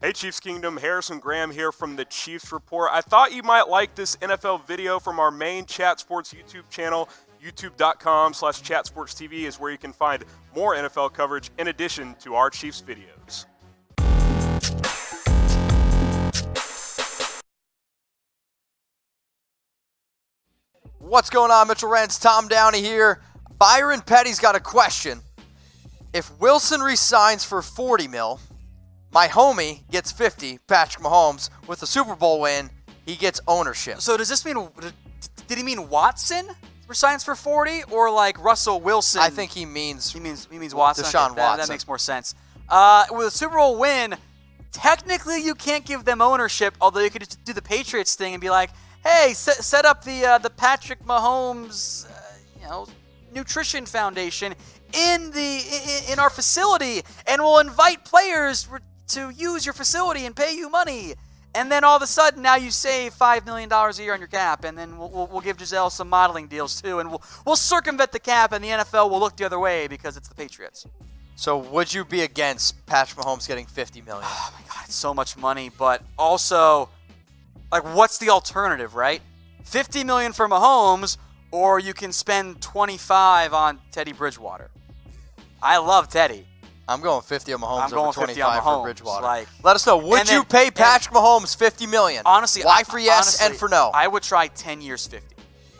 Hey Chiefs Kingdom, Harrison Graham here from the Chiefs Report. I thought you might like this NFL video from our main Chat Sports YouTube channel. YouTube.com/ChatSportsTV is where you can find more NFL coverage in addition to our Chiefs videos. What's going on, Mitchell Renz? Tom Downey here. Byron Petty's got a question. If Wilson resigns for $40 million, my homie gets 50, Patrick Mahomes, with a Super Bowl win, he gets ownership. So does this mean, did he mean Watson resigns for 40 or like Russell Wilson? I think he means Watson. Deshaun okay, Watson. That makes more sense. With a Super Bowl win, technically you can't give them ownership, although you could just do the Patriots thing and be like, hey, set up the Patrick Mahomes nutrition foundation in our facility, and we'll invite players to use your facility and pay you money. And then all of a sudden, now you save $5 million a year on your cap, and then we'll give Giselle some modeling deals too, and we'll circumvent the cap, and the NFL will look the other way because it's the Patriots. So would you be against Patrick Mahomes getting $50 million? Oh my God, it's so much money, but also, like, what's the alternative, right? $50 million for Mahomes, or you can spend $25 on Teddy Bridgewater. I love Teddy. I'm going 50 on Mahomes. I'm going over 50 on 25 Mahomes. for Bridgewater. Like, let us know. Would you pay Patrick Mahomes $50 million? Honestly, why for yes and for no? I would try 10 years, 50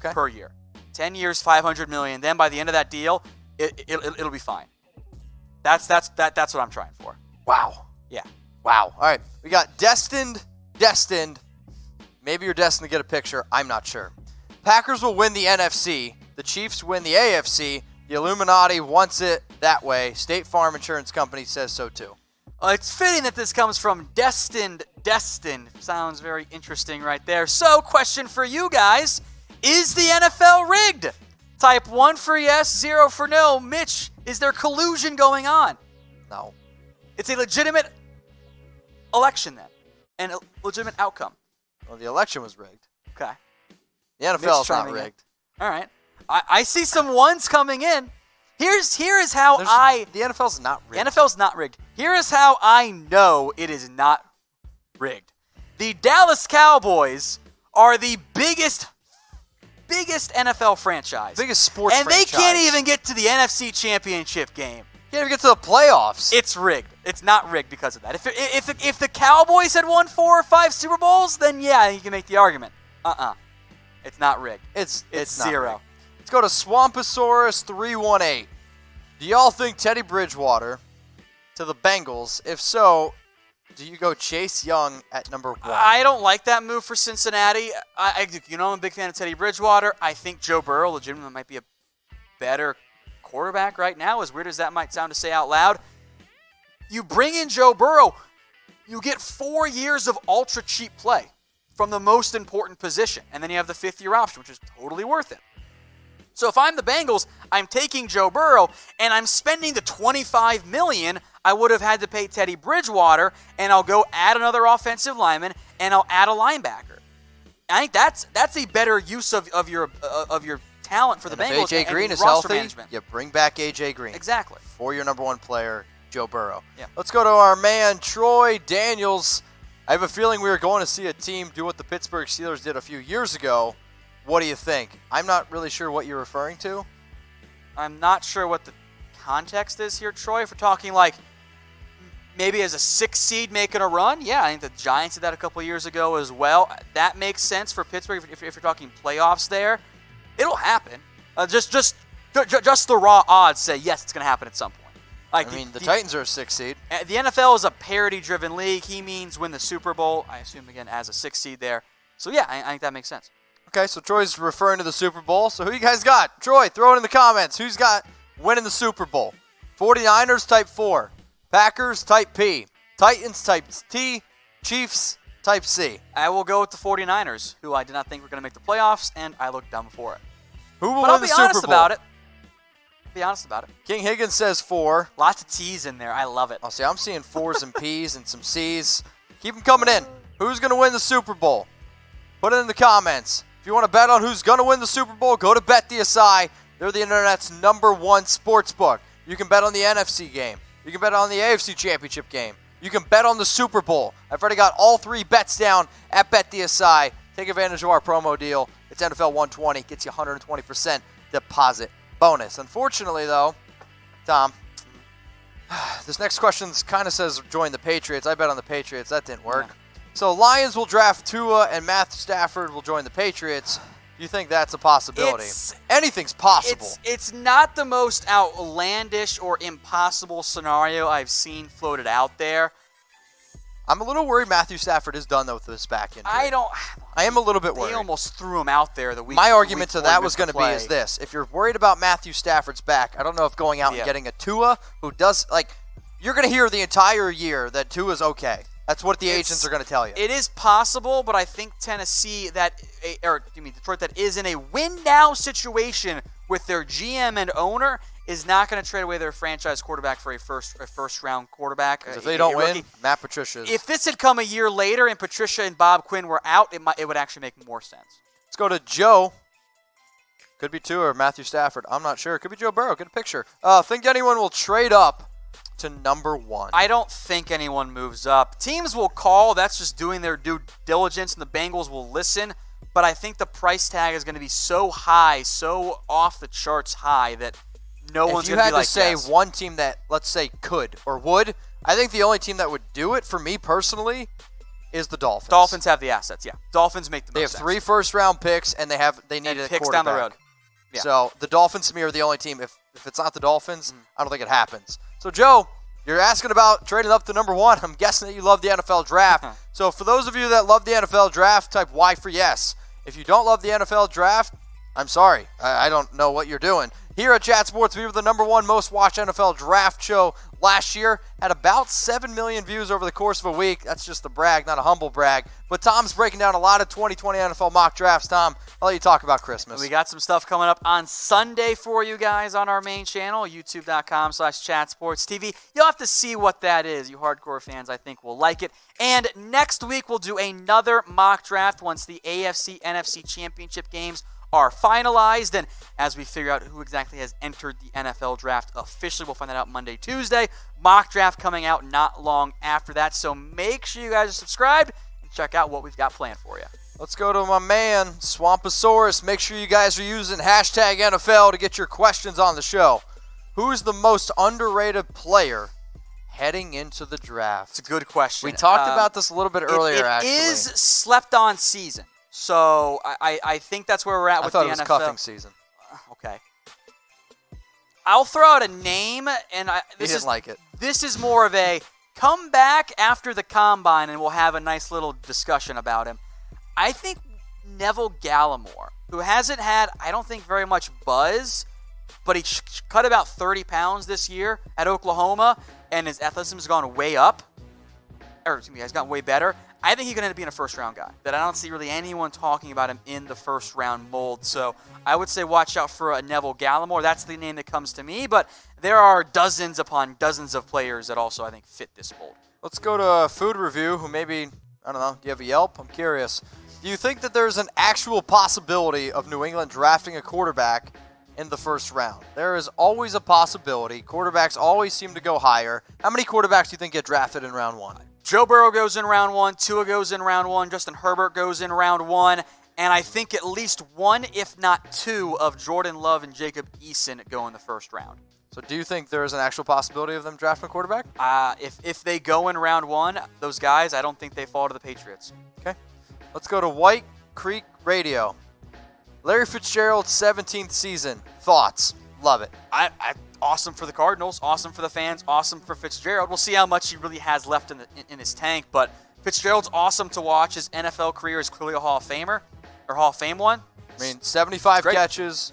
per year. 10 years, $500 million. Then by the end of that deal, it'll be fine. That's what I'm trying for. Wow. Yeah. Wow. All right. We got destined. Maybe you're destined to get a picture. I'm not sure. Packers will win the NFC. The Chiefs win the AFC. The Illuminati wants it that way. State Farm Insurance Company says so too. It's fitting that this comes from Destined. Sounds very interesting right there. So, question for you guys. Is the NFL rigged? Type 1 for yes, 0 for no. Mitch, is there collusion going on? No. It's a legitimate election then, and a legitimate outcome. Well, the election was rigged. Okay. The NFL is not rigged. All right. I see some ones coming in. Here is how the NFL's not rigged. The NFL's not rigged. Here is how I know it is not rigged. The Dallas Cowboys are the biggest NFL franchise. Biggest sports franchise. And they can't even get to the NFC Championship game. Can't even get to the playoffs. It's rigged. It's not rigged because of that. If the Cowboys had won 4 or 5 Super Bowls, then yeah, you can make the argument. It's not rigged. It's 0. Rigged. Let's go to Swamposaurus 318. Do y'all think Teddy Bridgewater to the Bengals? If so, do you go Chase Young at number 1? I don't like that move for Cincinnati. I'm a big fan of Teddy Bridgewater. I think Joe Burrow legitimately might be a better quarterback right now, as weird as that might sound to say out loud. You bring in Joe Burrow, you get 4 years of ultra cheap play from the most important position, and then you have the 5th-year option, which is totally worth it. So if I'm the Bengals, I'm taking Joe Burrow, and I'm spending the $25 million I would have had to pay Teddy Bridgewater, and I'll go add another offensive lineman, and I'll add a linebacker. I think that's a better use of your talent for the Bengals. If AJ Green is roster healthy, management. you bring back AJ Green. Exactly. For your number 1 player, Joe Burrow. Yeah. Let's go to our man, Troy Daniels. I have a feeling we are going to see a team do what the Pittsburgh Steelers did a few years ago. What do you think? I'm not really sure what you're referring to. I'm not sure what the context is here, Troy. If we're talking like maybe as a 6th seed making a run, yeah, I think the Giants did that a couple years ago as well. That makes sense for Pittsburgh if you're talking playoffs there. It'll happen. Just the raw odds say, yes, it's going to happen at some point. Like the Titans are a 6th seed. The NFL is a parity-driven league. He means win the Super Bowl, I assume, again, as a 6th seed there. So, yeah, I think that makes sense. Okay, so Troy's referring to the Super Bowl. So who you guys got? Troy, throw it in the comments. Who's got winning the Super Bowl? 49ers, type 4. Packers, type P. Titans, type T. Chiefs, type C. I will go with the 49ers, who I did not think were going to make the playoffs, and I looked dumb for it. Who will win the Super Bowl? But I'll be honest about it. Be honest about it. King Higgins says 4. Lots of T's in there. I love it. I'll see. I'm seeing 4s and P's and some C's. Keep them coming in. Who's going to win the Super Bowl? Put it in the comments. If you want to bet on who's going to win the Super Bowl, go to BetDSI. They're the internet's #1 sports book. You can bet on the NFC game. You can bet on the AFC Championship game. You can bet on the Super Bowl. I've already got all 3 bets down at BetDSI. Take advantage of our promo deal. It's NFL 120. Gets you 120% deposit bonus. Unfortunately, though, Tom, this next question kind of says join the Patriots. I bet on the Patriots. That didn't work. Yeah. So Lions will draft Tua and Matthew Stafford will join the Patriots. Do you think that's a possibility? Anything's possible. It's not the most outlandish or impossible scenario I've seen floated out there. I'm a little worried Matthew Stafford is done, though, with this back injury. I am a little bit worried. They almost threw him out there the week. My argument to that was going to be is this. If you're worried about Matthew Stafford's back, I don't know if going out and getting a Tua who does, you're going to hear the entire year that Tua's okay. That's what the agents are going to tell you. It is possible, but I think Detroit that is in a win-now situation with their GM and owner is not going to trade away their franchise quarterback for a first-round quarterback. If they don't win, Matt Patricia's. If this had come a year later and Patricia and Bob Quinn were out, it would actually make more sense. Let's go to Joe. Could be Tua or Matthew Stafford. I'm not sure. Could be Joe Burrow. Get a picture. Think anyone will trade up to number 1? I don't think anyone moves up. Teams will call. That's just doing their due diligence, and the Bengals will listen. But I think the price tag is going to be so high, so off the charts high, that no one's going to be like, if you had to say one team that, let's say, could or would, I think the only team that would do it, for me personally, is the Dolphins. Dolphins have the assets, yeah. Dolphins make the most They have sense. 3 first-round picks, and they need a picks quarterback. down the road. Yeah. So the Dolphins, to me, are the only team. If it's not the Dolphins, I don't think it happens. So, Joe, you're asking about trading up to number 1. I'm guessing that you love the NFL draft. So for those of you that love the NFL draft, type Y for yes. If you don't love the NFL draft, I'm sorry. I don't know what you're doing. Here at Chat Sports, we were the number 1 most watched NFL draft show last year. Had about 7 million views over the course of a week. That's just a brag, not a humble brag. But Tom's breaking down a lot of 2020 NFL mock drafts. Tom, I'll let you talk about Christmas. We got some stuff coming up on Sunday for you guys on our main channel, youtube.com/chatsportstv. You'll have to see what that is. You hardcore fans, I think, will like it. And next week, we'll do another mock draft once the AFC, NFC championship games are finalized, and as we figure out who exactly has entered the NFL draft officially, we'll find that out Monday, Tuesday. Mock draft coming out not long after that, so make sure you guys are subscribed and check out what we've got planned for you. Let's go to my man, Swampasaurus. Make sure you guys are using hashtag NFL to get your questions on the show. Who is the most underrated player heading into the draft? It's a good question. We talked about this a little bit earlier, actually. It is slept-on season. So I think that's where we're at with the NFL. I thought it was cuffing season. Okay. I'll throw out a name, and This is more of a come back after the combine, and we'll have a nice little discussion about him. I think Neville Gallimore, who hasn't had, I don't think, very much buzz, but he cut about 30 pounds this year at Oklahoma, and his athleticism has gone way up. Or, excuse me, has gotten way better. I think he could end up being a first-round guy. That I don't see really anyone talking about him in the first-round mold. So I would say watch out for a Neville Gallimore. That's the name that comes to me. But there are dozens upon dozens of players that also, I think, fit this mold. Let's go to a food review who maybe, I don't know, do you have a Yelp? I'm curious. Do you think that there's an actual possibility of New England drafting a quarterback in the first round? There is always a possibility. Quarterbacks always seem to go higher. How many quarterbacks do you think get drafted in round 1? Joe Burrow goes in round 1, Tua goes in round 1, Justin Herbert goes in round 1, and I think at least 1, if not 2, of Jordan Love and Jacob Eason go in the first round. So do you think there is an actual possibility of them drafting a quarterback? If they go in round 1, those guys, I don't think they fall to the Patriots. Okay. Let's go to White Creek Radio. Larry Fitzgerald's 17th season. Thoughts? Love it. Awesome for the Cardinals, awesome for the fans, awesome for Fitzgerald. We'll see how much he really has left in his tank, but Fitzgerald's awesome to watch. His NFL career is clearly a Hall of Famer, or Hall of Fame one. I mean, 75 catches,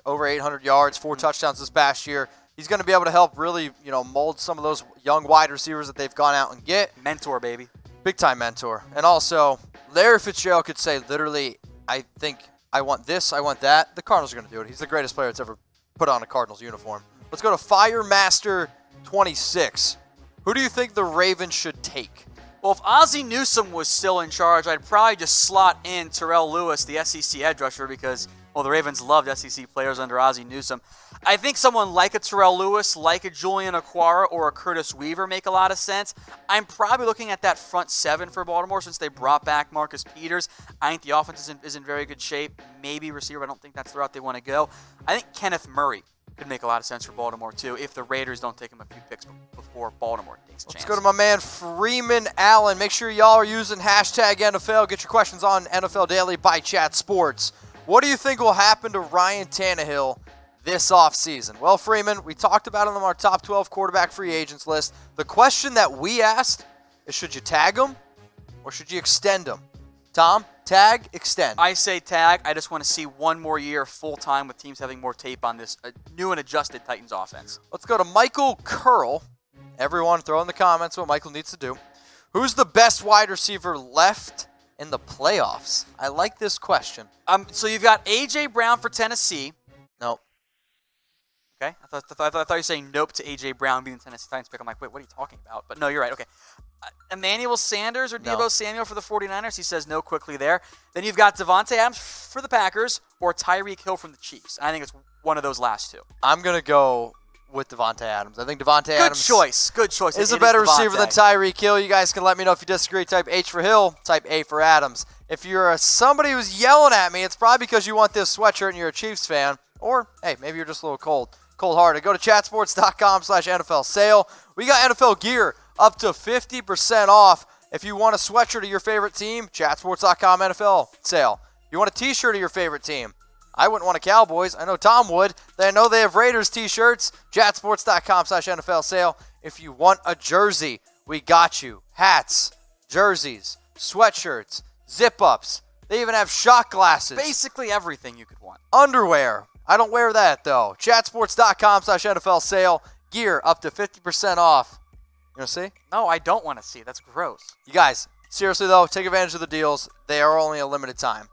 over 800 yards, 4 touchdowns this past year. He's going to be able to help really, mold some of those young wide receivers that they've gone out and get. Mentor, baby. Big-time mentor. And also, Larry Fitzgerald could say literally, I think I want this, I want that. The Cardinals are going to do it. He's the greatest player that's ever put on a Cardinals uniform. Let's go to Firemaster 26. Who do you think the Ravens should take? Well, if Ozzie Newsome was still in charge, I'd probably just slot in Terrell Lewis, the SEC edge rusher, because Well, the Ravens loved SEC players under Ozzie Newsome. I think someone like a Terrell Lewis, like a Julian Okwara, or a Curtis Weaver make a lot of sense. I'm probably looking at that front seven for Baltimore since they brought back Marcus Peters. I think the offense is in very good shape. Maybe receiver. I don't think that's the route they want to go. I think Kenneth Murray could make a lot of sense for Baltimore, too, if the Raiders don't take him a few picks before Baltimore takes a chance. Let's go to my man Freeman Allen. Make sure y'all are using hashtag NFL. Get your questions on NFL Daily by Chat Sports. What do you think will happen to Ryan Tannehill this offseason? Well, Freeman, we talked about him on our top 12 quarterback free agents list. The question that we asked is, should you tag him or should you extend him? Tom, tag, extend. I say tag. I just want to see one more year full-time with teams having more tape on this new and adjusted Titans offense. Let's go to Michael Curl. Everyone throw in the comments what Michael needs to do. Who's the best wide receiver left in the playoffs? I like this question. So you've got A.J. Brown for Tennessee. Nope. Okay. I thought you were saying nope to A.J. Brown being the Tennessee Titans pick. I'm like, wait, what are you talking about? But no, you're right. Okay. Emmanuel Sanders or Deebo Samuel for the 49ers. He says no quickly there. Then you've got Davante Adams for the Packers or Tyreek Hill from the Chiefs. I think it's one of those last two. I'm going to go with Davante Adams. I think Davante Adams Good choice. is a better receiver than Tyreek Hill. You guys can let me know if you disagree. Type H for Hill, type A for Adams. If you're somebody who's yelling at me, it's probably because you want this sweatshirt and you're a Chiefs fan. Or, hey, maybe you're just a little cold-hearted. Go to chatsports.com/NFL sale. We got NFL gear up to 50% off. If you want a sweatshirt of your favorite team, chatsports.com NFL sale. You want a t-shirt of your favorite team? I wouldn't want a Cowboys. I know Tom would. I know they have Raiders t-shirts. Chatsports.com/NFL sale. If you want a jersey, we got you. Hats, jerseys, sweatshirts, zip-ups. They even have shot glasses. Basically everything you could want. Underwear. I don't wear that, though. Chatsports.com/NFL sale. Gear up to 50% off. You want to see? No, I don't want to see. That's gross. You guys, seriously, though, take advantage of the deals. They are only a limited time.